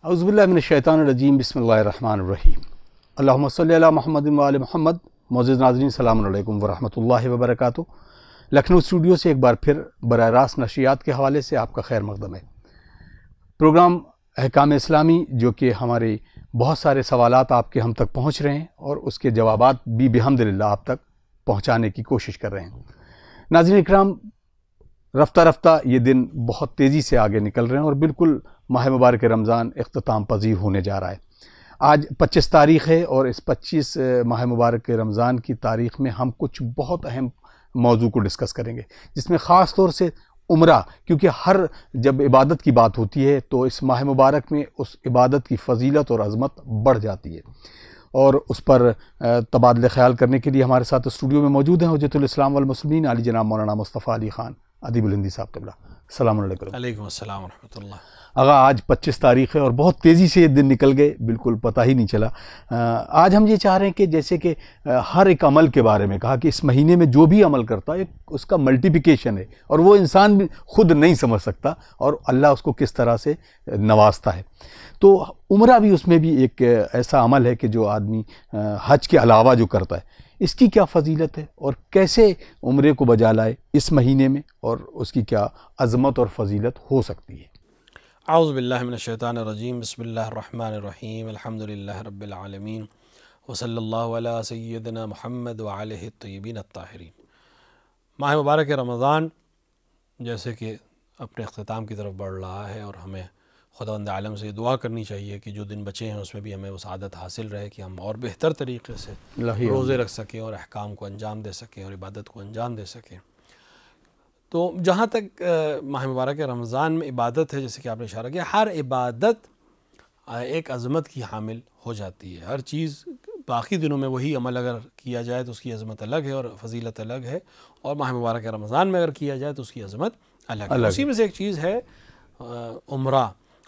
اعوذ باللہ من الشیطان الرجیم بسم اللہ الرحمن الرحیم اللہم صلی علی محمد و آل محمد۔ معزز ناظرین السلام علیکم ورحمۃ اللہ وبرکاتہ۔ لکھنؤ اسٹوڈیو سے ایک بار پھر براہ راست نشریات کے حوالے سے آپ کا خیر مقدم ہے۔ پروگرام احکام اسلامی جو کہ ہمارے بہت سارے سوالات آپ کے ہم تک پہنچ رہے ہیں اور اس کے جوابات بھی بحمدللہ آپ تک پہنچانے کی کوشش کر رہے ہیں۔ ناظرین اکرام، رفتہ رفتہ یہ دن بہت تیزی سے آگے نکل رہے ہیں اور بالکل ماہ مبارک رمضان اختتام پذیر ہونے جا رہا ہے۔ آج 25 تاریخ ہے اور اس 25 ماہ مبارک رمضان کی تاریخ میں ہم کچھ بہت اہم موضوع کو ڈسکس کریں گے، جس میں خاص طور سے عمرہ، کیونکہ جب عبادت کی بات ہوتی ہے تو اس ماہ مبارک میں اس عبادت کی فضیلت اور عظمت بڑھ جاتی ہے، اور اس پر تبادلہ خیال کرنے کے لیے ہمارے ساتھ اسٹوڈیو میں موجود ہیں حجت الاسلام والمسلمین علی جناب مولانا مصطفیٰ علی خان ادیب الہندی صاحب قبلہ۔ السلام علیکم۔ علیکم السلام ورحمۃ اللہ۔ آغا آج 25 تاریخ ہے اور بہت تیزی سے یہ دن نکل گئے، بالکل پتہ ہی نہیں چلا۔ آج ہم یہ چاہ رہے ہیں کہ جیسے کہ ہر ایک عمل کے بارے میں کہا کہ اس مہینے میں جو بھی عمل کرتا ہے اس کا ملٹیپیکیشن ہے اور وہ انسان بھی خود نہیں سمجھ سکتا، اور اللہ اس کو کس طرح سے نوازتا ہے۔ تو عمرہ بھی اس میں بھی ایک ایسا عمل ہے کہ جو آدمی حج کے علاوہ جو کرتا ہے، اس کی کیا فضیلت ہے اور کیسے عمرے کو بجا لائے اس مہینے میں، اور اس کی کیا عظمت اور فضیلت ہو سکتی ہے۔ اعوذ باللہ من الشیطان الرجیم، بسم اللہ الرحمن الرحیم، الحمدللہ رب العالمین، وصلی اللہ علی سیدنا محمد وآلہ الطیبین الطاہرین۔ ماہ مبارک رمضان جیسے کہ اپنے اختتام کی طرف بڑھ رہا ہے، اور ہمیں خداوند عالم سے دعا کرنی چاہیے کہ جو دن بچے ہیں اس میں بھی ہمیں وہ سعادت حاصل رہے کہ ہم اور بہتر طریقے سے روزے رکھ سکیں اور احکام کو انجام دے سکیں اور عبادت کو انجام دے سکیں۔ تو جہاں تک ماہ مبارک رمضان میں عبادت ہے، جیسے کہ آپ نے اشارہ کیا، ہر عبادت ایک عظمت کی حامل ہو جاتی ہے۔ ہر چیز باقی دنوں میں وہی عمل اگر کیا جائے تو اس کی عظمت الگ ہے اور فضیلت الگ ہے، اور ماہ مبارک رمضان میں اگر کیا جائے تو اس کی عظمت الگ ہے۔ اسی میں سے ایک چیز ہے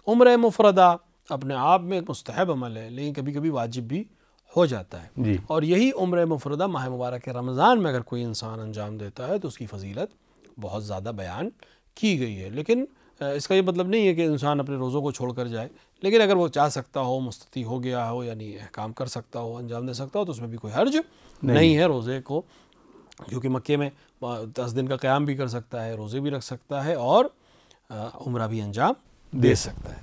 عمرہ مفردہ، اپنے آپ میں ایک مستحب عمل ہے لیکن کبھی کبھی واجب بھی ہو جاتا ہے، اور یہی عمرہ مفردہ ماہ مبارک رمضان میں اگر کوئی انسان انجام دیتا ہے تو اس کی فضیلت بہت زیادہ بیان کی گئی ہے۔ لیکن اس کا یہ مطلب نہیں ہے کہ انسان اپنے روزوں کو چھوڑ کر جائے، لیکن اگر وہ چاہ سکتا ہو، مستطیع ہو گیا ہو، یعنی احکام کر سکتا ہو، انجام دے سکتا ہو، تو اس میں بھی کوئی حرج نہیں ہے روزے کو، کیونکہ مکے میں 10 دن کا قیام بھی کر سکتا ہے، روزے بھی رکھ سکتا ہے اور عمرہ بھی انجام دے سکتا ہے۔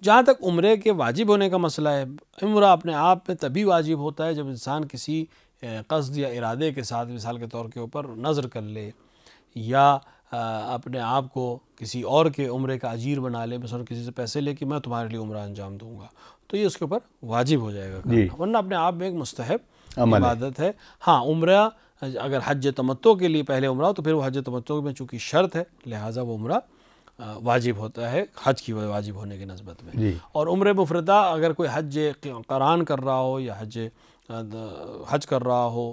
جہاں تک عمرے کے واجب ہونے کا مسئلہ ہے، عمرہ اپنے آپ میں تبھی واجب ہوتا ہے جب انسان کسی قصد یا ارادے کے ساتھ، مثال کے طور کے اوپر نظر کر لے یا اپنے آپ کو کسی اور کے عمرے کا اجیر بنا لے، مثلا کسی سے پیسے لے کہ میں تمہارے لیے عمرہ انجام دوں گا، تو یہ اس کے اوپر واجب ہو جائے گا، ورنہ اپنے آپ میں ایک مستحب عبادت ہے۔ ہاں، عمرہ اگر حج تمتع کے لیے پہلے عمرہ ہو تو پھر وہ حج تمتع میں چونکہ شرط ہے، لہٰذا وہ عمرہ واجب ہوتا ہے حج کی واجب ہونے کی نسبت میں۔ اور عمرہ مفردہ اگر کوئی حج قران کر رہا ہو یا حج کر رہا ہو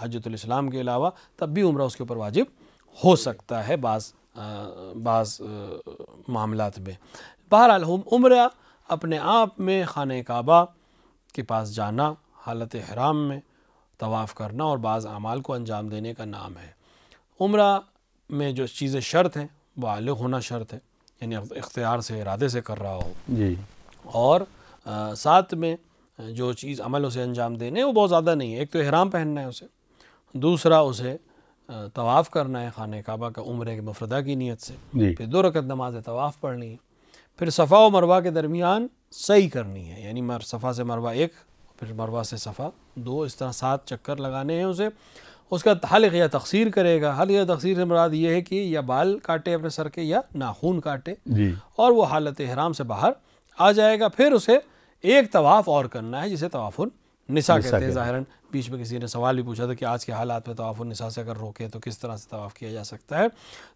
حجۃ الاسلام کے علاوہ، تب بھی عمرہ اس کے اوپر واجب ہو سکتا ہے بعض معاملات میں۔ بہرحال عمرہ اپنے آپ میں خانہ کعبہ کے پاس جانا، حالت احرام میں طواف کرنا اور بعض اعمال کو انجام دینے کا نام ہے۔ عمرہ میں جو چیزیں شرط ہیں، بالغ ہونا شرط ہے، یعنی اختیار سے، ارادے سے کر رہا ہو، اور ساتھ میں جو چیز عمل اسے انجام دینے وہ بہت زیادہ نہیں ہے۔ ایک تو احرام پہننا ہے اسے، دوسرا اسے طواف کرنا ہے خانہ کعبہ کا عمرے کے مفردہ کی نیت سے، پھر 2 رکعت نماز طواف پڑھنی ہے، پھر صفا و مروہ کے درمیان سعی کرنی ہے، یعنی صفا سے مروہ 1، پھر مروہ سے صفا 2، اس طرح 7 چکر لگانے ہیں اسے۔ اس کا حلق یا تقصیر کرے گا، حلق یا تقصیر سے مراد یہ ہے کہ یا بال کاٹے اپنے سر کے یا ناخون کاٹے، اور وہ حالت احرام سے باہر آ جائے گا۔ پھر اسے ایک طواف اور کرنا ہے جسے طواف النساء کہتے ہیں۔ ظاہراً بیچ میں کسی نے سوال بھی پوچھا تھا کہ آج کے حالات میں طواف النساء سے اگر روکے تو کس طرح سے طواف کیا جا سکتا ہے،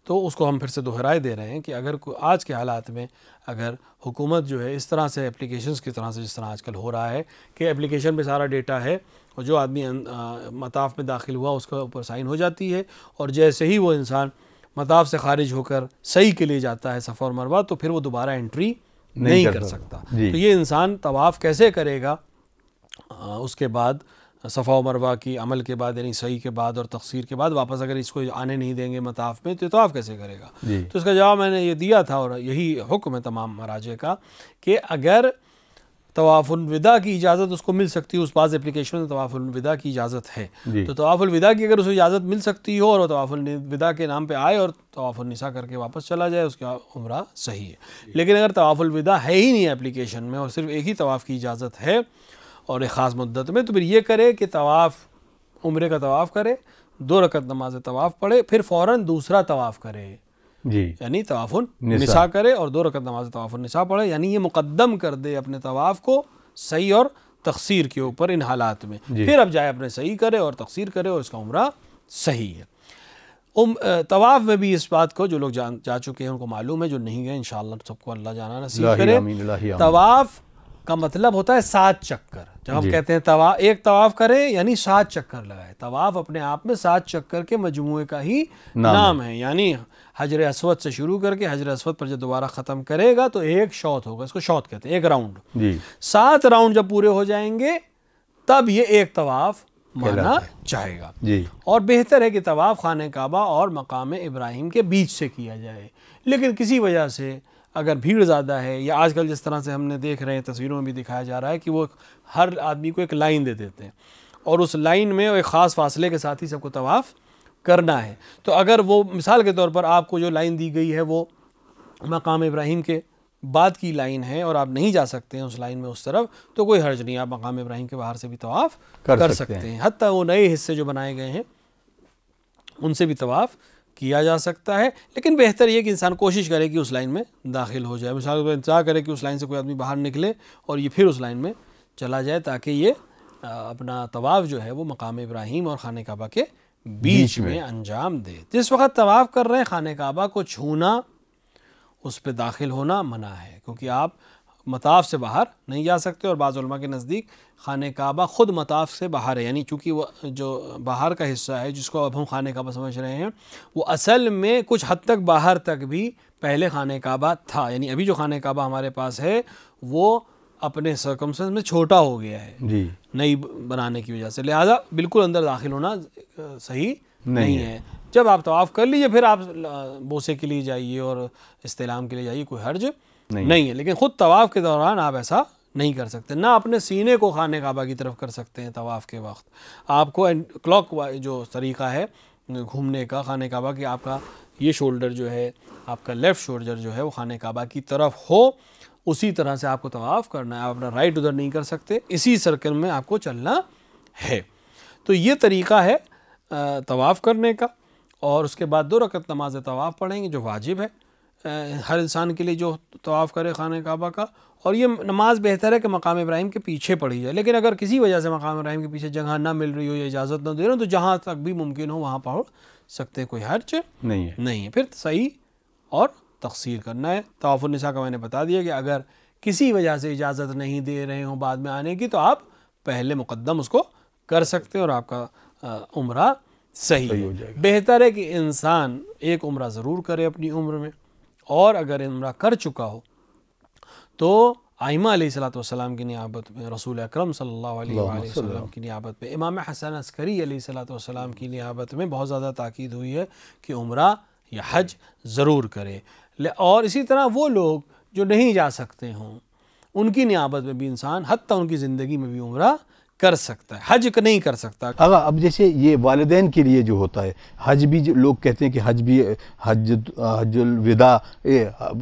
تو اس کو ہم پھر سے دہرائے دے رہے ہیں کہ اگر آج کے حالات میں اگر حکومت جو ہے اس طرح سے اپلیکیشنز کی طرح سے، جس طرح آج کل ہو رہا ہے کہ اپلیکیشن پہ سارا ڈیٹا ہے اور جو آدمی مطاف میں داخل ہوا اس کے اوپر سائن ہو جاتی ہے، اور جیسے ہی وہ انسان مطاف سے خارج ہو کر صحیح کے لیے جاتا ہے صفا اور مروہ، تو پھر وہ دوبارہ انٹری نہیں کر سکتا۔ تو یہ انسان طواف کیسے کرے گا، اس کے بعد صفا و مروہ کی عمل کے بعد یعنی سعی کے بعد اور تقصیر کے بعد واپس اگر اس کو آنے نہیں دیں گے مطاف میں تو طواف کیسے کرے گا؟ تو اس کا جواب میں نے یہ دیا تھا اور یہی حکم ہے تمام مراجع کا کہ اگر طواف الوداع کی اجازت اس کو مل سکتی ہے، اس بعض اپلیکیشن میں طواف الوداع کی اجازت ہے، تو طواف الوداع کی اگر اسے اجازت مل سکتی ہو اور وہ طواف الوداع کے نام پہ آئے اور طواف النساء کر کے واپس چلا جائے، اس کا عمرہ صحیح ہے۔ لیکن اگر طواف الوداع ہے ہی نہیں اپلیکیشن میں اور صرف ایک ہی طواف کی اجازت ہے اور ایک خاص مدت میں، تو پھر یہ کرے کہ طواف عمرے کا طواف کرے، 2 رکعت نماز طواف پڑھے، پھر فوراً دوسرا طواف کرے، یعنی طواف النساء کرے اور 2 رکعت نماز طواف النساء پڑھے، یعنی یہ مقدم کر دے اپنے طواف کو صحیح اور تقصیر کے اوپر ان حالات میں، پھر اب جائے اپنے صحیح کرے اور تقصیر کرے اور اس کا عمرہ صحیح ہے۔ طواف میں بھی اس بات کو جو لوگ جا چکے ہیں ان کو معلوم ہے، جو نہیں گئے انشاءاللہ سب کو اللہ جانا نصیب کرے۔ طواف کا مطلب ہوتا ہے 7 چکر، جب ہم کہتے ہیں ایک طواف کرے یعنی 7 چکر لگائے۔ طواف اپنے آپ میں 7 چکر کے مجموعے کا ہی نام ہے، یعنی حجر اسود سے شروع کر کے حجر اسود پر جب دوبارہ ختم کرے گا تو ایک شوط ہوگا، اس کو شوط کہتے ہیں، ایک راؤنڈ۔ 7 راؤنڈ جب پورے ہو جائیں گے تب یہ ایک طواف مانا جائے گا۔ اور بہتر ہے کہ طواف خانہ کعبہ اور مقام ابراہیم کے بیچ سے کیا جائے، لیکن کسی وجہ سے اگر بھیڑ زیادہ ہے یا آج کل جس طرح سے ہم نے دیکھ رہے ہیں تصویروں میں بھی دکھایا جا رہا ہے کہ وہ ہر آدمی کو ایک لائن دے دیتے ہیں اور اس لائن میں ایک خاص فاصلے کے ساتھ ہی سب کو طواف کرنا ہے، تو اگر وہ مثال کے طور پر آپ کو جو لائن دی گئی ہے وہ مقام ابراہیم کے بعد کی لائن ہے اور آپ نہیں جا سکتے ہیں اس لائن میں اس طرف، تو کوئی حرج نہیں، آپ مقام ابراہیم کے باہر سے بھی طواف کر سکتے ہیں، حتیٰ وہ نئے حصے جو بنائے گئے ہیں ان سے بھی طواف کیا جا سکتا ہے، لیکن بہتر یہ کہ انسان کوشش کرے کہ اس لائن میں داخل ہو جائے، مثال پر انتظار کرے کہ اس لائن سے کوئی آدمی باہر نکلے اور یہ پھر اس لائن میں چلا جائے تاکہ یہ اپنا طواف جو ہے وہ مقام ابراہیم اور خانہ کعبہ کے بیچ میں انجام دے۔ جس وقت طواف کر رہے ہیں خانہ کعبہ کو چھونا، اس پہ داخل ہونا منع ہے، کیونکہ آپ مطاف سے باہر نہیں جا سکتے، اور بعض علماء کے نزدیک خانہ کعبہ خود مطاف سے باہر ہے، یعنی چونکہ وہ جو باہر کا حصہ ہے جس کو اب ہم خانہ کعبہ سمجھ رہے ہیں وہ اصل میں کچھ حد تک باہر تک بھی پہلے خانہ کعبہ تھا، یعنی ابھی جو خانہ کعبہ ہمارے پاس ہے وہ اپنے سرکمسٹنس میں چھوٹا ہو گیا ہے نئی بنانے کی وجہ سے، لہٰذا بالکل اندر داخل ہونا صحیح نہیں ہے۔ جب آپ طواف کر لیجئے پھر آپ بوسے کے لیے جائیے اور استلام کے لیے جائیے، کوئی حرج نہیں ہے، لیکن خود طواف کے دوران آپ ایسا نہیں کر سکتے، نہ اپنے سینے کو خانہ کعبہ کی طرف کر سکتے ہیں طواف کے وقت۔ آپ کو کلاک جو طریقہ ہے گھومنے کا خانہ کعبہ کی، آپ کا یہ شولڈر جو ہے، آپ کا لیفٹ شولڈر جو ہے وہ خانہ کعبہ کی طرف ہو، اسی طرح سے آپ کو طواف کرنا ہے، آپ اپنا رائٹ ادھر نہیں کر سکتے، اسی سرکل میں آپ کو چلنا ہے۔ تو یہ طریقہ ہے طواف کرنے کا، اور اس کے بعد 2 رکعت نماز طواف پڑھیں گے جو واجب ہے ہر انسان کے لیے جو طواف کرے خانہ کعبہ کا، اور یہ نماز بہتر ہے کہ مقام ابراہیم کے پیچھے پڑھی جائے، لیکن اگر کسی وجہ سے مقام ابراہیم کے پیچھے جگہ نہ مل رہی ہو یا اجازت نہ دے رہے ہو تو جہاں تک بھی ممکن ہو وہاں پڑھ سکتے ہیں، کوئی حرج نہیں ہے۔ پھر صحیح اور تقصیر کرنا ہے۔ طواف النساء کا میں نے بتا دیا کہ اگر کسی وجہ سے اجازت نہیں دے رہے ہوں بعد میں آنے کی تو آپ پہلے مقدم اس کو کر سکتے ہیں اور آپ کا عمرہ صحیح ہو جائے گا۔ بہتر ہے کہ انسان ایک عمرہ ضرور کرے اپنی عمر میں، اور اگر عمرہ کر چکا ہو تو ائمہ علیہ الصلوۃ والسلام کی نیابت میں، رسول اکرم صلی اللہ علیہ وآلہ وسلم کی نیابت میں، امام حسن عسکری علیہ الصلوۃ والسلام کی نیابت میں بہت زیادہ تاکید ہوئی ہے کہ عمرہ یا حج ضرور کرے، اور اسی طرح وہ لوگ جو نہیں جا سکتے ہوں ان کی نیابت میں بھی انسان حتیٰ ان کی زندگی میں بھی عمرہ کر سکتا ہے، حج نہیں کر سکتا۔ آقا اب جیسے یہ والدین کے لیے جو ہوتا ہے حج بھی، جو لوگ کہتے ہیں کہ حج بھی حج الوداع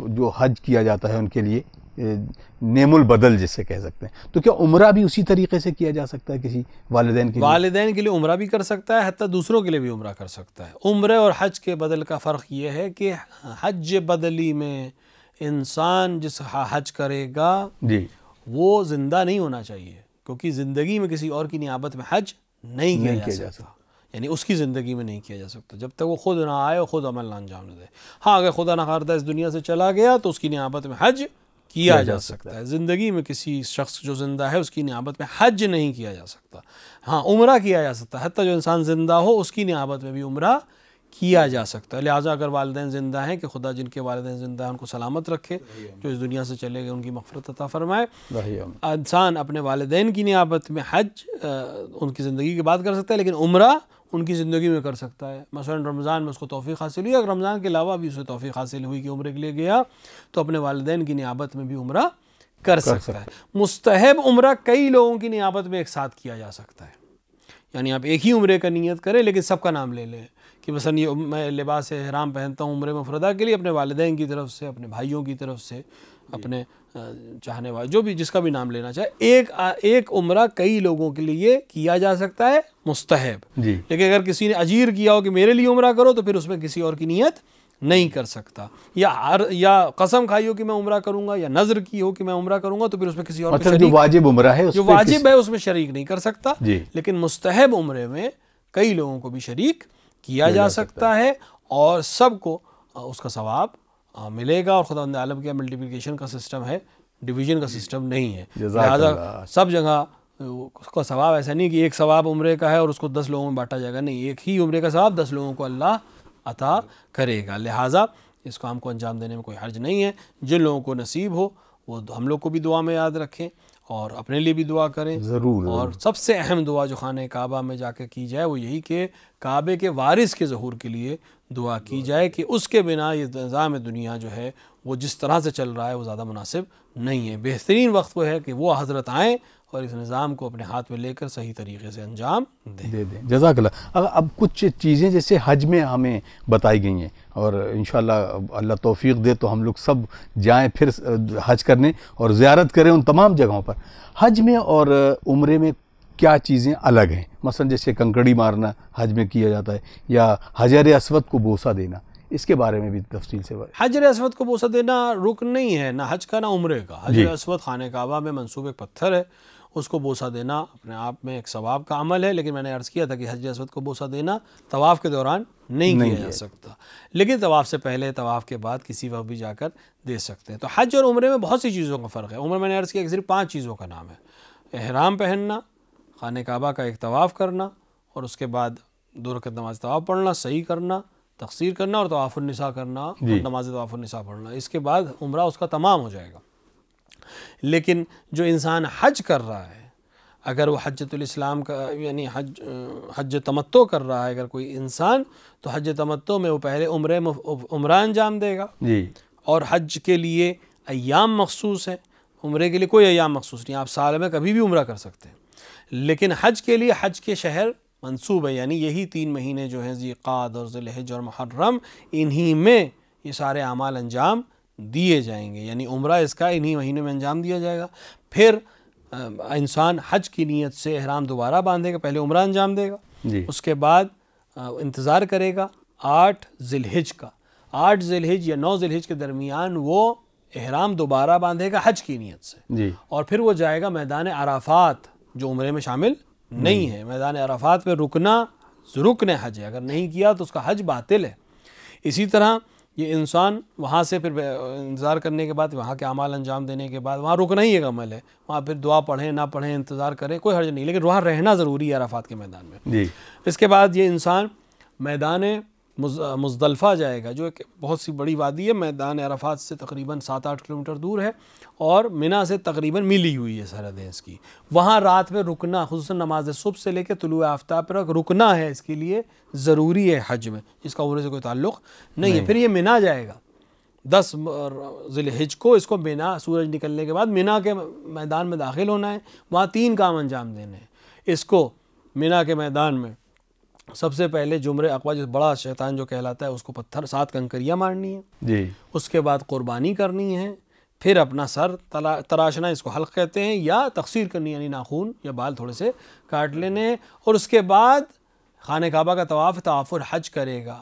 جو حج کیا جاتا ہے ان کے لیے نعم البدل جسے کہہ سکتے ہیں، تو کیا عمرہ بھی اسی طریقے سے کیا جا سکتا ہے کسی والدین کے لیے؟ والدین کے لیے عمرہ بھی کر سکتا ہے، حتیٰ دوسروں کے لیے بھی عمرہ کر سکتا ہے۔ عمرے اور حج کے بدل کا فرق یہ ہے کہ حج بدلی میں انسان جس حج کرے گا وہ زندہ نہیں ہونا چاہیے، کیونکہ زندگی میں کسی اور کی نیابت میں حج نہیں کیا جا سکتا، یعنی اس کی زندگی میں نہیں کیا جا سکتا جب تک وہ خود نہ آئے اور خود عمل نہ انجام نہ دے۔ ہاں اگر خدا نخواستہ اس دنیا سے چلا گیا تو اس کی نیابت میں حج کیا جا سکتا ہے، زندگی میں کسی شخص جو زندہ ہے اس کی نیابت میں حج نہیں کیا جا سکتا، ہاں عمرہ کیا جا سکتا ہے، حتیٰ جو انسان زندہ ہو اس کی نیابت میں بھی عمرہ کیا جا سکتا ہے. لہٰذا اگر والدین زندہ ہیں، کہ خدا جن کے والدین زندہ ہیں ان کو سلامت رکھے، جو اس دنیا سے چلے گئے ان کی مغفرت عطا فرمائے. انسان اپنے والدین کی نیابت میں حج ان کی زندگی کی بات کر سکتا ہے، لیکن عمرہ ان کی زندگی میں کر سکتا ہے. مثلا رمضان میں اس کو توفیق حاصل ہوئی، اگر رمضان کے علاوہ بھی اسے توفیق حاصل ہوئی کہ عمرے کے لیے گیا، تو اپنے والدین کی نیابت میں بھی عمرہ کر سکتا ہے. مستحب عمرہ کئی لوگوں کی نیابت میں ایک ساتھ کیا جا سکتا ہے. یعنی آپ ایک ہی عمرے کا نیت کریں لیکن سب کا نام لے لیں، کہ مثلا یہ میں لباس احرام پہنتا ہوں عمرے مفردہ کے لیے، اپنے والدین کی طرف سے، اپنے بھائیوں کی طرف سے، اپنے چاہنے والے جو بھی جس کا بھی نام لینا چاہے. ایک عمرہ کئی لوگوں کے لیے کیا جا سکتا ہے مستحب. لیکن اگر کسی نے اجیر کیا ہو کہ میرے لیے عمرہ کرو، تو پھر اس میں کسی اور کی نیت نہیں کر سکتا. یا قسم کھائی ہو کہ میں عمرہ کروں گا، یا نظر کی ہو کہ میں عمرہ کروں گا، تو پھر اس میں کسی اور جو واجب عمرہ ہے جو واجب ہے اس میں شریک نہیں کر سکتا. لیکن مستحب عمرے میں کئی لوگوں کو بھی شریک کیا جا سکتا ہے، اور سب کو اس کا ثواب ملے گا. اور خداوند عالم کے ملٹیپلیکیشن کا سسٹم ہے، ڈویژن کا سسٹم نہیں ہے. لہٰذا سب جگہ اس کا ثواب ایسا نہیں کہ ایک ثواب عمرے کا ہے اور اس کو 10 لوگوں میں بانٹا جائے گا. نہیں، ایک ہی عمرے کا ثواب 10 لوگوں کو اللہ عطا کرے گا. لہٰذا اس کام کو انجام دینے میں کوئی حرج نہیں ہے. جن لوگوں کو نصیب ہو وہ ہم لوگ کو بھی دعا میں یاد رکھیں، اور اپنے لیے بھی دعا کریں ضرور. اور سب سے اہم دعا جو خانہ کعبہ میں جا کے کی جائے وہ یہی کہ کعبے کے وارث کے ظہور کے لیے دعا کی جائے، کہ اس کے بنا یہ نظام دنیا جو ہے وہ جس طرح سے چل رہا ہے وہ زیادہ مناسب نہیں ہے. بہترین وقت وہ ہے کہ وہ حضرت آئیں اور اس نظام کو اپنے ہاتھ میں لے کر صحیح طریقے سے انجام دے دیں. جزاک اللہ. اب کچھ چیزیں جیسے حج میں ہمیں بتائی گئی ہیں، اور انشاءاللہ اللہ توفیق دے تو ہم لوگ سب جائیں پھر حج کرنے اور زیارت کریں ان تمام جگہوں پر. حج میں اور عمرے میں کیا چیزیں الگ ہیں؟ مثلا جیسے کنکڑی مارنا حج میں کیا جاتا ہے، یا حجر اسود کو بوسہ دینا، اس کے بارے میں بھی تفصیل سے بات. حجر اسود کو بوسہ دینا رکن نہیں ہے، نہ حج کا نہ عمرے کا. حجر اسود خانہ کعبہ میں منصوب ایک پتھر ہے، اس کو بوسہ دینا اپنے آپ میں ایک ثواب کا عمل ہے. لیکن میں نے عرض کیا تھا کہ حجر اسود کو بوسہ دینا طواف کے دوران نہیں کیا جا سکتا، لیکن طواف سے پہلے، طواف کے بعد کسی وقت بھی جا کر دے سکتے ہیں. تو حج اور عمرے میں بہت سی چیزوں کا فرق ہے. عمرے میں نے عرض کیا کہ صرف 5 چیزوں کا نام ہے: احرام پہننا، خانہ کعبہ کا ایک طواف کرنا، اور اس کے بعد 2 رکعت نماز طواف پڑھنا، صحیح کرنا، تقصیر کرنا، اور طواف النساء کرنا، اور نماز طواف النساء پڑھنا. اس کے بعد عمرہ اس کا تمام ہو جائے گا. لیکن جو انسان حج کر رہا ہے، اگر وہ حجۃ الاسلام کا یعنی حج تمتع کر رہا ہے اگر کوئی انسان، تو حج تمتع میں وہ پہلے عمرہ انجام دے گا. اور حج کے لیے ایام مخصوص ہیں، عمرے کے لیے کوئی ایام مخصوص نہیں. آپ سال میں کبھی بھی عمرہ کر سکتے ہیں. لیکن حج کے لیے حج کے شہر منصوب ہے، یعنی یہی 3 مہینے جو ہیں ذی قعد اور ذی الحجہ اور محرم، انہی میں یہ سارے اعمال انجام دیے جائیں گے. یعنی عمرہ اس کا انہی مہینے میں انجام دیا جائے گا. پھر انسان حج کی نیت سے احرام دوبارہ باندھے گا، پہلے عمرہ انجام دے گا، اس کے بعد انتظار کرے گا 8 ذی الحجہ کا. 8 ذی الحجہ یا 9 ذی الحجہ کے درمیان وہ احرام دوبارہ باندھے گا حج کی نیت سے. اور پھر وہ جائے گا میدان عرفات، جو عمرے میں شامل نہیں ہے. میدان عرفات پہ رکنا رکن حج ہے، اگر نہیں کیا تو اس کا حج باطل ہے. اسی طرح یہ انسان وہاں سے پھر انتظار کرنے کے بعد، وہاں کے اعمال انجام دینے کے بعد، وہاں رکنا ہی ایک عمل ہے، وہاں پھر دعا پڑھیں نہ پڑھیں، انتظار کریں، کوئی حرج نہیں، لیکن وہاں رہنا ضروری ہے عرفات کے میدان میں. اس کے بعد یہ انسان میدان مزدلفہ جائے گا، جو ایک بہت سی بڑی وادی ہے، میدان عرفات سے تقریباً 7-8 کلومیٹر دور ہے، اور منی سے تقریباً ملی ہوئی ہے سرحدیں اس کی. وہاں رات میں رکنا، خصوصاً نماز صبح سے لے کے طلوع آفتاب پر رکنا ہے، اس کے لیے ضروری ہے حج میں، جس کا عمرے سے کوئی تعلق نہیں ہے. پھر یہ منی جائے گا 10 ذی الحجہ کو، اس کو منی سورج نکلنے کے بعد منی کے میدان میں داخل ہونا ہے. وہاں 3 کام انجام دینے ہیں اس کو. منی کے میدان میں سب سے پہلے جمرے عقبہ، جو بڑا شیطان جو کہلاتا ہے، اس کو 7 کنکریاں مارنی ہیں. اس کے بعد قربانی کرنی ہے. پھر اپنا سر تراشنا، اس کو حلق کہتے ہیں، یا تقصیر کرنی، یعنی ناخون یا بال تھوڑے سے کاٹ لینے ہیں. اور اس کے بعد خانہ کعبہ کا طواف الحج کرے گا.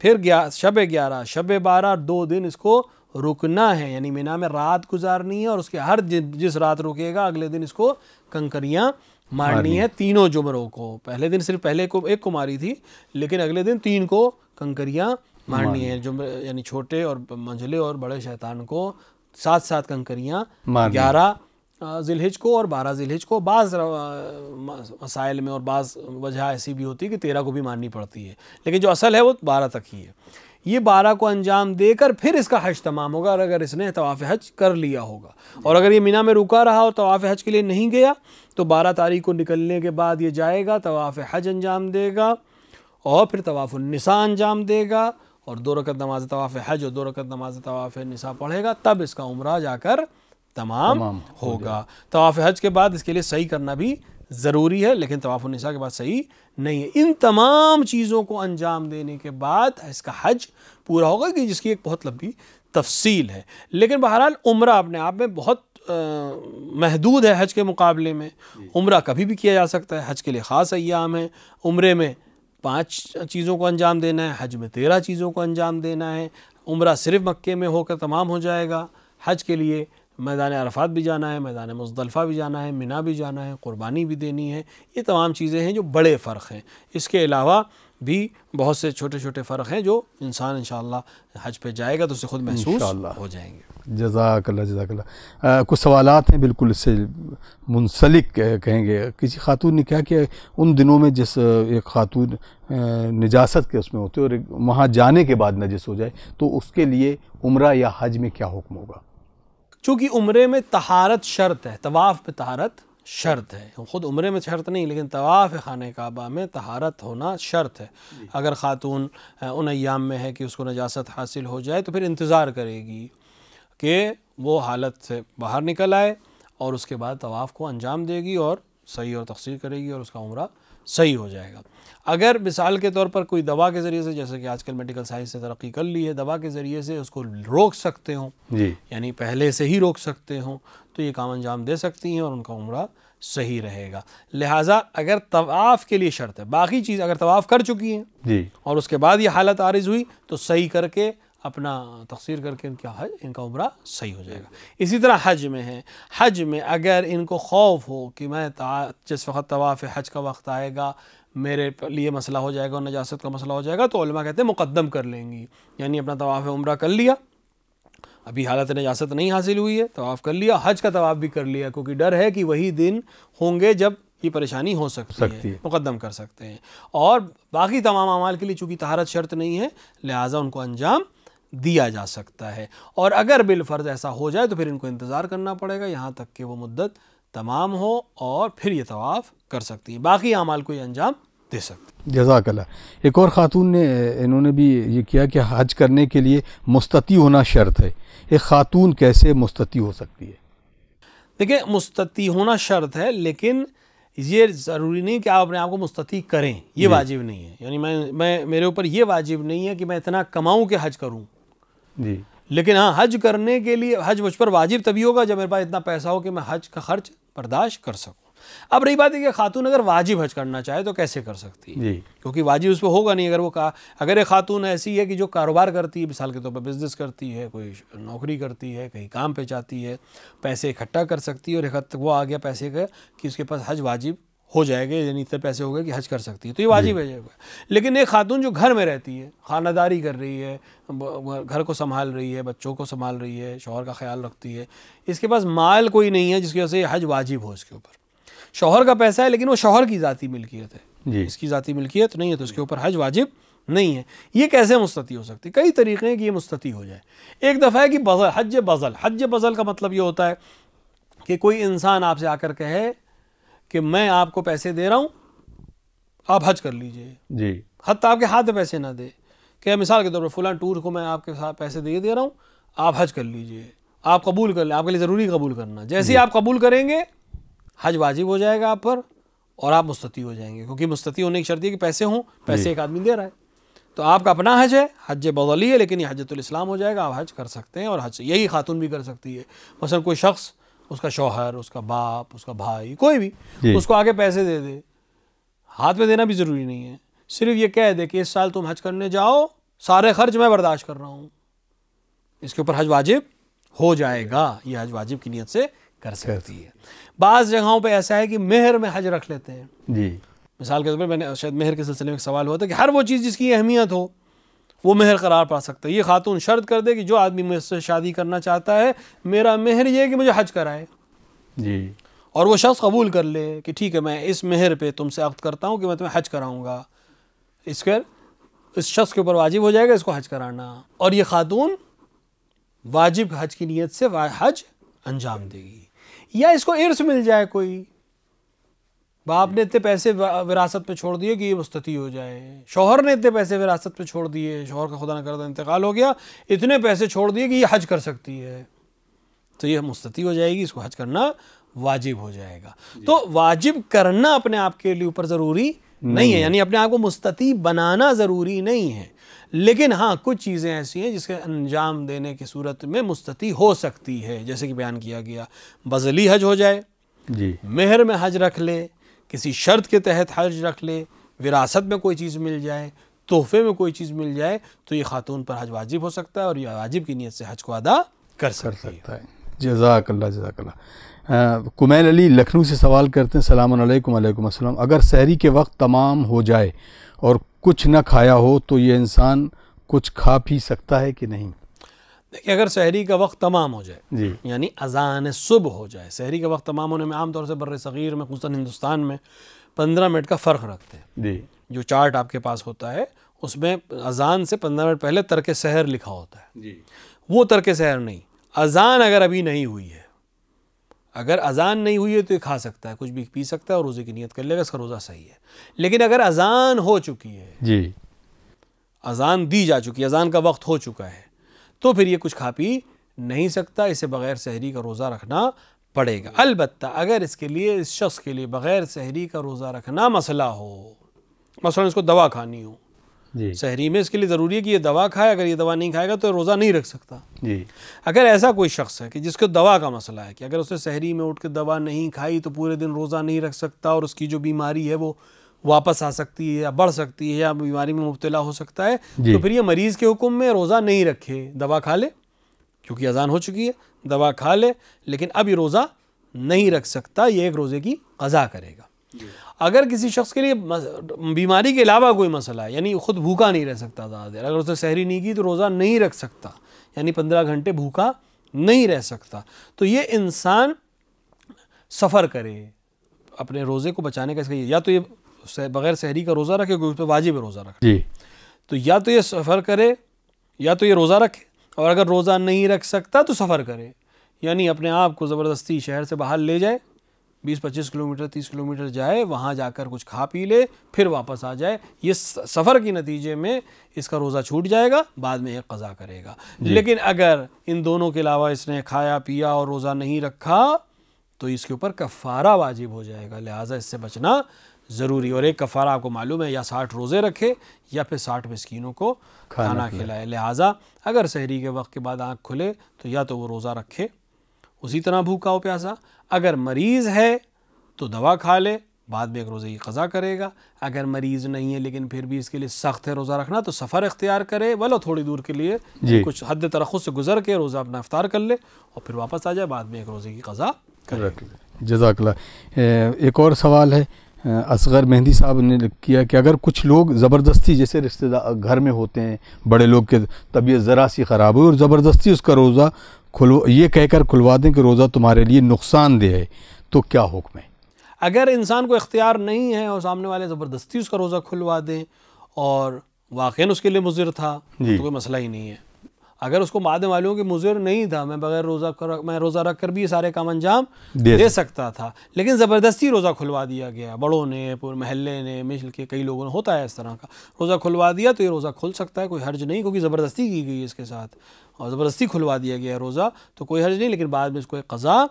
پھر شب 11 شب 12 2 دن اس کو رکنا ہے، یعنی منی میں رات گزارنی ہے، اور اس کے ہر جس رات رکے گا اگلے دن اس کو کنکریاں مارنی ہے. تینوں جمروں کو، پہلے دن صرف پہلے کو ایک کو ماری تھی، لیکن اگلے دن 3 کو کنکریاں مارنی ہے. یعنی چھوٹے اور منجھلے اور بڑے شیطان کو 7 کنکریاں 11 ذی الحج کو اور 12 ذی الحج کو. بعض مسائل میں اور بعض وجہ ایسی بھی ہوتی ہے کہ 13 کو بھی ماننی پڑتی ہے، لیکن جو اصل ہے وہ 12 تک ہی ہے. یہ 12 کو انجام دے کر پھر اس کا حج تمام ہوگا، اور اگر اس نے طواف حج کر لیا ہوگا. اور اگر یہ مینا میں رکا رہا اور طواف حج کے لیے نہیں گیا تو 12 تاریخ کو نکلنے کے بعد یہ جائے گا، طواف حج انجام دے گا، اور پھر طواف النساء انجام دے گا، اور 2 رکعت نماز طواف حج اور 2 رکعت نماز طواف نساء پڑھے گا. تب اس کا عمرہ جا کر تمام ہوگا. طواف حج کے بعد اس کے لیے صحیح کرنا بھی ضروری ہے، لیکن طواف النساء کے بعد صحیح نہیں ہے. ان تمام چیزوں کو انجام دینے کے بعد اس کا حج پورا ہوگا، کہ جس کی ایک بہت لمبی تفصیل ہے. لیکن بہرحال عمرہ اپنے آپ میں بہت محدود ہے حج کے مقابلے میں. عمرہ کبھی بھی کیا جا سکتا ہے، حج کے لیے خاص ایام ہیں. عمرے میں 5 چیزوں کو انجام دینا ہے، حج میں 13 چیزوں کو انجام دینا ہے. عمرہ صرف مکے میں ہو کر تمام ہو جائے گا. حج کے لیے میدان عرفات بھی جانا ہے، میدان مزدلفہ بھی جانا ہے، مینا بھی جانا ہے، قربانی بھی دینی ہے. یہ تمام چیزیں ہیں جو بڑے فرق ہیں. اس کے علاوہ بھی بہت سے چھوٹے چھوٹے فرق ہیں جو انسان انشاءاللہ حج پہ جائے گا تو اسے خود محسوس ہو جائیں گے. جزاک اللہ جزاک اللہ. کچھ سوالات ہیں بالکل اس سے منسلک کہیں گے. کسی خاتون نے کہا کہ ان دنوں میں جس ایک خاتون نجاست کے اس میں ہوتے اور وہاں جانے کے بعد نجس ہو جائے تو اس کے لیے عمرہ یا حج میں کیا حکم ہوگا؟ چونکہ عمرے میں طہارت شرط ہے، طواف پہ طہارت شرط ہے. خود عمرے میں شرط نہیں، لیکن طواف خانہ کعبہ میں طہارت ہونا شرط ہے. اگر خاتون ان ایام میں ہے کہ اس کو نجاست حاصل ہو جائے تو پھر انتظار کرے گی کہ وہ حالت سے باہر نکل آئے، اور اس کے بعد طواف کو انجام دے گی اور صحیح اور تقصیر کرے گی، اور اس کا عمرہ صحیح ہو جائے گا. اگر مثال کے طور پر کوئی دوا کے ذریعے سے، جیسے کہ آج کل میڈیکل سائنس سے ترقی کر لی ہے، دوا کے ذریعے سے اس کو روک سکتے ہوں، یعنی پہلے سے ہی روک سکتے ہوں، تو یہ کام انجام دے سکتی ہیں اور ان کا عمرہ صحیح رہے گا. لہٰذا اگر طواف کے لیے شرط ہے، باقی چیز اگر طواف کر چکی ہیں اور اس کے بعد یہ حالت عارض ہوئی تو صحیح کر کے اپنا تقصیر کر کے ان کا عمرہ صحیح ہو جائے گا. اسی طرح حج میں ہے. حج میں اگر ان کو خوف ہو کہ میں جس وقت طواف حج کا وقت آئے گا میرے لیے مسئلہ ہو جائے گا اور نجاست کا مسئلہ ہو جائے گا، تو علماء کہتے ہیں مقدم کر لیں گی. یعنی اپنا طواف عمرہ کر لیا، ابھی حالت نجاست نہیں حاصل ہوئی ہے، طواف کر لیا، حج کا طواف بھی کر لیا، کیونکہ ڈر ہے کہ وہی دن ہوں گے جب یہ پریشانی ہو سکتی ہے، مقدم کر سکتے ہیں. اور باقی تمام اعمال کے لیے چونکہ طہارت شرط نہیں ہے لہٰذا ان کو انجام دیا جا سکتا ہے. اور اگر بالفرض ایسا ہو جائے تو پھر ان کو انتظار کرنا پڑے گا یہاں تک کہ وہ مدت تمام ہو، اور پھر یہ طواف کر سکتی ہیں. باقی اعمال کو یہ انجام دے سکتے. جزاک اللہ. ایک اور خاتون نے انہوں نے بھی یہ کیا کہ حج کرنے کے لیے مستطیع ہونا شرط ہے. ایک خاتون کیسے مستطیع ہو سکتی ہے؟ دیکھیں، مستطیع ہونا شرط ہے، لیکن یہ ضروری نہیں کہ آپ اپنے آپ کو مستطیع کریں، یہ واجب نہیں ہے. یعنی میں میرے اوپر یہ واجب نہیں ہے کہ میں اتنا کماؤں کہ حج کروں. لیکن ہاں، حج کرنے کے لیے حج مجھ پر واجب تبھی ہوگا جب میرے پاس اتنا پیسہ ہو کہ میں حج کا خرچ برداشت کر سکوں. اب رہی بات ہے کہ خاتون اگر واجب حج کرنا چاہے تو کیسے کر سکتی ہے؟ کیونکہ واجب اس پہ ہوگا نہیں. اگر ایک خاتون ایسی ہے کہ جو کاروبار کرتی ہے، مثال کے طور پر بزنس کرتی ہے، کوئی نوکری کرتی ہے، کہیں کام پہ جاتی ہے، پیسے اکٹھا کر سکتی ہے، اور ایک حد وہ آ گیا پیسے کا کہ اس کے پاس حج واجب ہو جائے گا، یعنی اتنے پیسے ہو گئے کہ حج کر سکتی ہے، تو یہ واجب ہے. لیکن ایک خاتون جو گھر میں رہتی ہے، خانہ داری کر رہی ہے، گھر کو سنبھال رہی ہے، بچوں کو سنبھال رہی ہے، شوہر کا خیال رکھتی ہے، اس کے پاس مال کوئی نہیں ہے جس کی وجہ سے یہ حج واجب ہو اس کے اوپر. شوہر کا پیسہ ہے لیکن وہ شوہر کی ذاتی ملکیت ہے، اس کی ذاتی ملکیت نہیں ہے، تو اس کے اوپر حج واجب نہیں ہے. یہ کیسے مستطیع ہو سکتی؟ کئی طریقے ہیں کہ یہ مستطیع ہو جائے. ایک دفعہ ہے کہ حج بذل کا مطلب یہ ہوتا ہے کہ کوئی انسان آپ سے آ کر کہے کہ میں آپ کو پیسے دے رہا ہوں، آپ حج کر لیجئے، حتیٰ آپ کے ہاتھ میں پیسے نہ دے، کہ مثال کے طور پر فلاں ٹور کو میں آپ کے ساتھ پیسے دے رہا ہوں، آپ حج کر لیجئے، آپ قبول کر لیں، آپ کے لیے ضروری قبول کرنا. جیسے ہی آپ قبول کریں گے حج واجب ہو جائے گا آپ پر، اور آپ مستطیع ہو جائیں گے. کیونکہ مستطیع ہونے کی شرط ہے کہ پیسے ہوں، پیسے ایک آدمی دے رہا ہے، تو آپ کا اپنا حج ہے، حج بذلی ہے، لیکن یہ حجۃ الاسلام ہو جائے گا، آپ حج کر سکتے ہیں. اور حج یہی خاتون بھی کر سکتی ہے. مثلا کوئی شخص، اس کا شوہر، اس کا باپ، اس کا بھائی، کوئی بھی اس کو آگے پیسے دے دے، ہاتھ میں دینا بھی ضروری نہیں ہے، صرف یہ کہہ دے کہ اس سال تم حج کرنے جاؤ، سارے خرچ میں برداشت کر رہا ہوں، اس کے اوپر حج واجب ہو جائے گا. یہ حج واجب کی نیت سے کر سکتی ہے. بعض جگہوں پہ ایسا ہے کہ مہر میں حج رکھ لیتے ہیں. مثال کے طور پر میں نے شاید مہر کے سلسلے میں ایک سوال ہوا تھا کہ ہر وہ چیز جس کی اہمیت ہو وہ مہر قرار پا سکتا ہے. یہ خاتون شرط کر دے کہ جو آدمی مجھ سے شادی کرنا چاہتا ہے، میرا مہر یہ ہے کہ مجھے حج کرائے. جی. اور وہ شخص قبول کر لے کہ ٹھیک ہے میں اس مہر پہ تم سے عقد کرتا ہوں کہ میں تمہیں حج کراؤں گا، اس شخص کے اوپر واجب ہو جائے گا اس کو حج کرانا، اور یہ خاتون واجب حج کی نیت سے حج انجام دے گی. یا اس کو ارث مل جائے، کوئی باپ نے اتنے پیسے وراثت پہ چھوڑ دیے کہ یہ مستطیع ہو جائے، شوہر نے اتنے پیسے وراثت پہ چھوڑ دیے، شوہر کا خدا نہ کرتا انتقال ہو گیا، اتنے پیسے چھوڑ دیے کہ یہ حج کر سکتی ہے، تو یہ مستطیع ہو جائے گی، اس کو حج کرنا واجب ہو جائے گا. تو واجب کرنا اپنے آپ کے لیے اوپر ضروری نہیں ہے، یعنی اپنے آپ کو مستطیع بنانا ضروری نہیں ہے، لیکن ہاں کچھ چیزیں ایسی ہیں جس کے انجام دینے کی صورت میں مستطیع ہو سکتی ہے، جیسے کہ بیان کیا گیا بذلی حج ہو جائے، جی. مہر میں حج رکھ لے، کسی شرط کے تحت حج رکھ لے، وراثت میں کوئی چیز مل جائے، تحفے میں کوئی چیز مل جائے، تو یہ خاتون پر حج واجب ہو سکتا ہے اور یہ واجب کی نیت سے حج کو ادا کر سکتی ہے. جزاک اللہ جزاک اللہ. کمیل علی لکھنؤ سے سوال کرتے ہیں، السلام علیکم. وعلیکم السلام. اگر سحری کے وقت تمام ہو جائے اور کچھ نہ کھایا ہو تو یہ انسان کچھ کھا پی سکتا ہے کہ نہیں؟ دیکھیں اگر سحری کا وقت تمام ہو جائے، جی. یعنی اذان صبح ہو جائے، سحری کا وقت تمام ہونے میں عام طور سے بر صغیر میں خصوصاً ہندوستان میں 15 منٹ کا فرق رکھتے ہیں. جی. جو چارٹ آپ کے پاس ہوتا ہے اس میں اذان سے 15 منٹ پہلے ترک سحر لکھا ہوتا ہے. جی. وہ ترک سحر نہیں، اذان اگر ابھی نہیں ہوئی ہے، اگر اذان نہیں ہوئی ہے تو یہ کھا سکتا ہے، کچھ بھی پی سکتا ہے اور روزے کی نیت کر لے گا، اس کا روزہ صحیح ہے. لیکن اگر اذان ہو چکی ہے، جی. اذان دی جا چکی ہے، اذان کا وقت ہو چکا ہے، تو پھر یہ کچھ کھا پی نہیں سکتا، اسے بغیر سحری کا روزہ رکھنا پڑے گا. البتہ اگر اس کے لیے، اس شخص کے لیے بغیر سحری کا روزہ رکھنا مسئلہ ہو، مثلا اس کو دوا کھانی ہو، جی. سحری میں اس کے لیے ضروری ہے کہ یہ دوا کھائے، اگر یہ دوا نہیں کھائے گا تو روزہ نہیں رکھ سکتا. جی. اگر ایسا کوئی شخص ہے کہ جس کو دوا کا مسئلہ ہے کہ اگر اس نے سحری میں اٹھ کے دوا نہیں کھائی تو پورے دن روزہ نہیں رکھ سکتا اور اس کی جو بیماری ہے وہ واپس آ سکتی ہے یا بڑھ سکتی ہے یا بیماری میں مبتلا ہو سکتا ہے، تو پھر یہ مریض کے حکم میں روزہ نہیں رکھے، دوا کھا لے، کیونکہ اذان ہو چکی ہے، دوا کھا لے، لیکن اب یہ روزہ نہیں رکھ سکتا، یہ ایک روزے کی قضا کرے گا. اگر کسی شخص کے لیے بیماری کے علاوہ کوئی مسئلہ ہے، یعنی خود بھوکا نہیں رہ سکتا زیادہ دیر، اگر اس نے سحری نہیں کی تو روزہ نہیں رکھ سکتا، یعنی 15 گھنٹے بھوکا نہیں رہ سکتا، تو یہ انسان سفر کرے اپنے روزے کو بچانے کا، اس کا یا تو یہ بغیر سحری کا روزہ رکھے، کیونکہ اس پہ واجب ہے روزہ رکھنا. جی. تو یا تو یہ سفر کرے یا تو یہ روزہ رکھے، اور اگر روزہ نہیں رکھ سکتا تو سفر کرے، یعنی اپنے آپ کو زبردستی شہر سے باہر لے جائے، 20-25 کلومیٹر 30 کلومیٹر جائے، وہاں جا کر کچھ کھا پی لے، پھر واپس آ جائے. یہ سفر کے نتیجے میں اس کا روزہ چھوٹ جائے گا، بعد میں ایک قضا کرے گا. لیکن اگر ان دونوں کے علاوہ اس نے کھایا پیا اور روزہ نہیں رکھا تو اس کے اوپر کفارہ واجب ہو جائے گا، لہٰذا اس سے بچنا ضروری. اور ایک کفارہ آپ کو معلوم ہے، یا 60 روزے رکھے یا پھر 60 مسکینوں کو کھانا کھلائے. لہٰذا اگر سحری کے وقت کے بعد آنکھ کھلے تو یا تو وہ روزہ رکھے اسی طرح بھوکا ہو پیاسا، اگر مریض ہے تو دوا کھا لے، بعد میں ایک روزے کی قضا کرے گا. اگر مریض نہیں ہے لیکن پھر بھی اس کے لیے سخت ہے روزہ رکھنا تو سفر اختیار کرے، ولو تھوڑی دور کے لیے، کچھ حد ترخص سے گزر کے روزہ اپنا افطار کر لے اور پھر واپس آ جائے، بعد میں ایک روزے کی قضا کرے. جزاک اللہ. ایک اور سوال ہے اصغر مہندی صاحب نے کیا کہ اگر کچھ لوگ زبردستی، جیسے رشتہ دار گھر میں ہوتے ہیں بڑے لوگ کے طبیعت ذرا سی خراب ہوئی اور زبردستی اس کا روزہ یہ کہہ کر کھلوا دیں کہ روزہ تمہارے لیے نقصان دہ ہے، تو کیا حکم ہے؟ اگر انسان کو اختیار نہیں ہے اور سامنے والے زبردستی اس کا روزہ کھلوا دیں اور واقعاً اس کے لیے مضر تھا تو کوئی مسئلہ ہی نہیں ہے. اگر اس کو بعد میں معلوم کہ مضر نہیں تھا، میں بغیر روزہ رکھ کر بھی یہ سارے کام انجام دے سکتا تھا، لیکن زبردستی روزہ کھلوا دیا گیا، بڑوں نے، پورے محلے نے مل کے، کئی لوگوں نے، ہوتا ہے اس طرح کا، روزہ کھلوا دیا تو یہ روزہ کھل سکتا ہے، کوئی حرج نہیں، کیونکہ زبردستی کی گئی اس کے ساتھ اور زبردستی کھلوا دیا گیا روزہ، تو کوئی حرج نہیں، لیکن بعد میں اس کو ایک قضا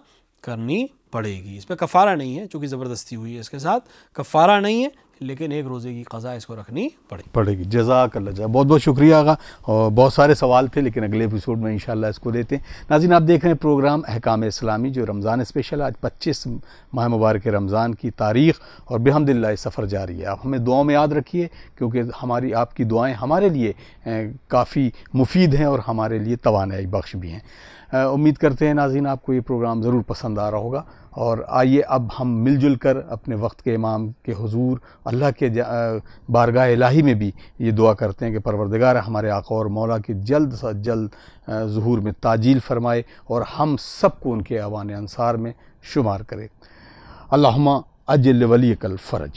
کرنی پڑے گی. اس پہ کفارہ نہیں ہے چونکہ زبردستی ہوئی ہے، اس کے ساتھ کفارہ نہیں ہے، لیکن ایک روزے کی قضا اس کو رکھنی پڑے گی. جزاک اللہ. بہت بہت شکریہ آقا. اور بہت سارے سوال تھے لیکن اگلے ایپیسوڈ میں انشاءاللہ اس کو دیتے ہیں. ناظرین آپ دیکھ رہے ہیں پروگرام احکام اسلامی جو رمضان اسپیشل، آج 25 ماہ مبارک رمضان کی تاریخ اور بحمداللہ سفر جاری ہے. آپ ہمیں دعاؤں میں یاد رکھیے کیونکہ آپ کی دعائیں ہمارے لیے کافی مفید ہیں اور ہمارے لیے توانائی بخش بھی ہیں. امید کرتے ہیں ناظرین آپ کو یہ پروگرام ضرور پسند آ رہا ہوگا اور آئیے اب ہم مل جل کر اپنے وقت کے امام کے حضور اللہ کے بارگاہ الہی میں بھی یہ دعا کرتے ہیں کہ پروردگار ہمارے آقا اور مولا کی جلد سے جلد ظہور میں تعجیل فرمائے اور ہم سب کو ان کے اعوان انصار میں شمار کرے۔ اللہم اجل ولیک الفرج۔